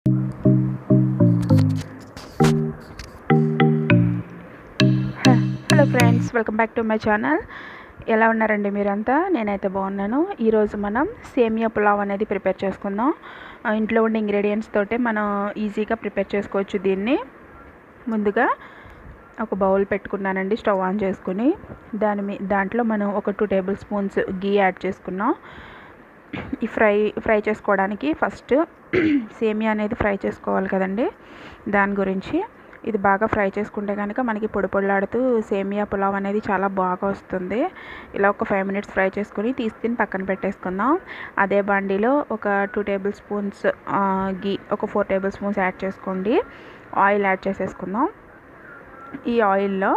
Hello friends, welcome back to my channel. ఎలా ఉన్నారండి మీరంతా? నేనైతే బాగున్నాను. ఈరోజు మనం సేమియా పులావ్ అనేది ప్రిపేర్ చేసుకుందాం. ఇంట్లో ఉండే ఇంగ్రీడియంట్స్ తోటే మనం ఈజీగా ప్రిపేర్ చేసుకోవచ్చు దీన్ని. ముందుగా ఒక బౌల్ పెట్టుకున్నానండి, స్టవ్ ఆన్ చేసుకుని. దాంట్లో మనం ఒక 2 టేబుల్ స్పూన్స్ గీ యాడ్ చేసుకున్నాం. ఈ ఫ్రై చేసుకోవడానికి ఫస్ట్ సేమియా అనేది ఫ్రై చేసుకోవాలి కదండి, దాని గురించి. ఇది బాగా ఫ్రై చేసుకుంటే కనుక మనకి పొడి పొడిలాడుతూ సేమియా పులావ్ అనేది చాలా బాగా వస్తుంది. ఇలా ఒక 5 మినిట్స్ ఫ్రై చేసుకుని తీసుకుని పక్కన పెట్టేసుకుందాం. అదే బండిలో ఒక 2 టేబుల్ స్పూన్స్ గీ, ఒక 4 టేబుల్ స్పూన్స్ యాడ్ చేసుకోండి. ఆయిల్ యాడ్ చేసేసుకుందాం. ఈ ఆయిల్లో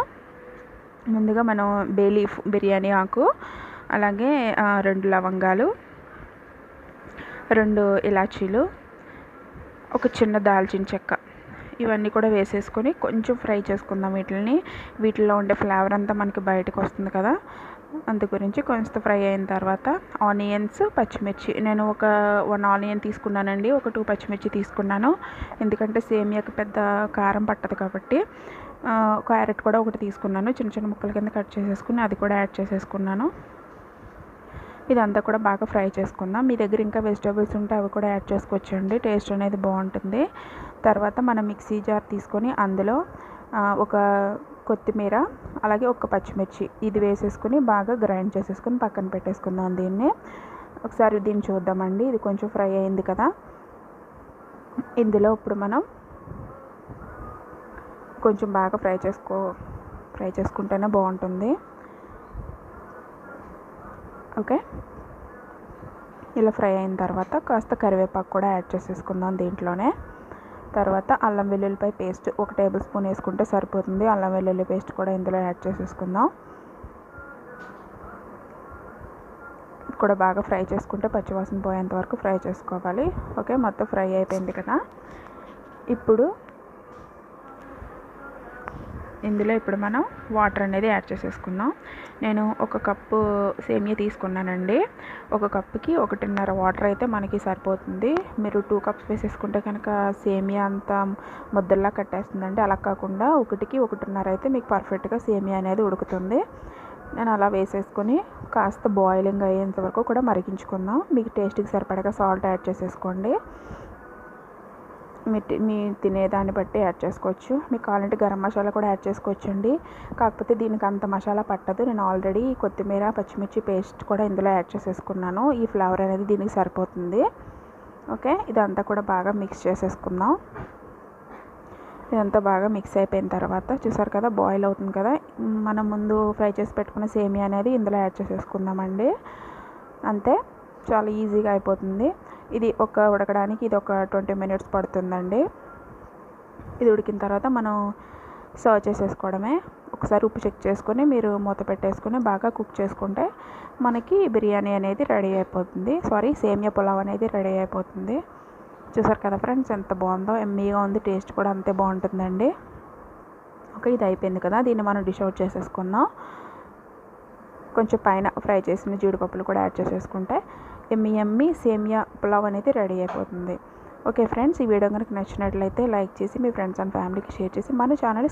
ముందుగా మనం బే లీఫ్, బిర్యానీ ఆకు, అలాగే 2 లవంగాలు, 2 ఇలాచీలు, ఒక చిన్న దాల్చిన చెక్క, ఇవన్నీ కూడా వేసేసుకొని కొంచెం ఫ్రై చేసుకుందాం. వీటిల్లో ఉండే ఫ్లేవర్ అంతా మనకి బయటకు వస్తుంది కదా, అందు గురించి కొంచెం ఫ్రై అయిన తర్వాత ఆనియన్స్, పచ్చిమిర్చి, నేను ఒక 1 ఆనియన్ తీసుకున్నానండి, ఒక 2 పచ్చిమిర్చి తీసుకున్నాను. ఎందుకంటే సేమియాకి పెద్ద కారం పట్టదు కాబట్టి. క్యారెట్ కూడా ఒకటి తీసుకున్నాను, చిన్న చిన్న ముక్కల కింద కట్ చేసేసుకుని అది కూడా యాడ్ చేసేసుకున్నాను. ఇదంతా కూడా బాగా ఫ్రై చేసుకుందాం. మీ దగ్గర ఇంకా వెజిటేబుల్స్ ఉంటే అవి కూడా యాడ్ చేసుకోవచ్చండి, టేస్ట్ అనేది బాగుంటుంది. తర్వాత మనం మిక్సీ జార్ తీసుకొని అందులో ఒక కొత్తిమీర, అలాగే ఒక పచ్చిమిర్చి ఇది వేసేసుకుని బాగా గ్రైండ్ చేసేసుకుని పక్కన పెట్టేసుకుందాం. ఒకసారి దీన్ని చూద్దామండి. ఇది కొంచెం ఫ్రై అయింది కదా, ఇందులో ఇప్పుడు మనం కొంచెం బాగా ఫ్రై చేసుకుంటేనే బాగుంటుంది. ఓకే, ఇలా ఫ్రై అయిన తర్వాత కాస్త కరివేపాకు కూడా యాడ్ చేసేసుకుందాం దీంట్లోనే. తర్వాత అల్లం వెల్లుల్లిపాయ పేస్ట్ 1 టేబుల్ స్పూన్ వేసుకుంటే సరిపోతుంది. అల్లం వెల్లుల్లి పేస్ట్ కూడా ఇందులో యాడ్ చేసేసుకుందాం. ఇది కూడా బాగా ఫ్రై చేసుకుంటే పచ్చివాసన పోయేంత వరకు ఫ్రై చేసుకోవాలి. ఓకే, మొత్తం ఫ్రై అయిపోయింది కదా. ఇందులో మనం వాటర్ అనేది యాడ్ చేసేసుకుందాం. నేను 1 కప్పు సేమియా తీసుకున్నానండి. 1 కప్పుకి 1.5 వాటర్ అయితే మనకి సరిపోతుంది. మీరు 2 కప్స్ వేసేసుకుంటే కనుక సేమియా అంతా ముద్దల్లా కట్టేస్తుందండి. అలా కాకుండా 1కి 1.5 అయితే మీకు పర్ఫెక్ట్గా సేమియా అనేది ఉడుకుతుంది. నేను అలా వేసేసుకొని కాస్త బాయిలింగ్ అయ్యేంత వరకు కూడా మరిగించుకుందాం. మీకు టేస్ట్కి సరిపడగా సాల్ట్ యాడ్ చేసేసుకోండి. మీ తినేదాన్ని బట్టి యాడ్ చేసుకోవచ్చు. మీకు కావాలంటే గరం మసాలా కూడా యాడ్ చేసుకోవచ్చు అండి. కాకపోతే దీనికి అంత మసాలా పట్టదు. నేను ఆల్రెడీ కొత్తిమీర, పచ్చిమిర్చి పేస్ట్ కూడా ఇందులో యాడ్ చేసేసుకున్నాను. ఈ ఫ్లేవర్ అనేది దీనికి సరిపోతుంది. ఓకే, ఇదంతా కూడా బాగా మిక్స్ చేసేసుకుందాం. ఇదంతా బాగా మిక్స్ అయిపోయిన తర్వాత చూసారు కదా, బాయిల్ అవుతుంది కదా, మనం ముందు ఫ్రై చేసి పెట్టుకున్న సేమియా అనేది ఇందులో యాడ్ చేసేసుకుందామండి. అంతే, చాలా ఈజీగా అయిపోతుంది. ఇది ఉడకడానికి ఇది ఒక 20 మినిట్స్ పడుతుందండి. ఇది ఉడికిన తర్వాత మనం సర్వ్ చేసేసుకోవడమే. ఒకసారి ఉప్పు చెక్ చేసుకొని మీరు మూత పెట్టేసుకొని బాగా కుక్ చేసుకుంటే మనకి బిర్యానీ అనేది రెడీ అయిపోతుంది. సేమియా పులావ్ అనేది రెడీ అయిపోతుంది. చూసారు కదా ఫ్రెండ్స్, ఎంత బాగుందో, ఎమ్మీగా ఉంది, టేస్ట్ కూడా అంతే బాగుంటుందండి. ఓకే, ఇది అయిపోయింది కదా, దీన్ని మనం డిష్ అవుట్ చేసేసుకుందాం. కొంచెం పైన ఫ్రై చేసిన జీడిపప్పులు కూడా యాడ్ చేసేసుకుంటే ఎమ్మీ సేమియా పులావ్ అనేది రెడీ అయిపోతుంది. ఓకే ఫ్రెండ్స్, ఈ వీడియో కనుక నచ్చినట్లయితే లైక్ చేసి మీ ఫ్రెండ్స్ అండ్ ఫ్యామిలీకి షేర్ చేసి మన ఛానల్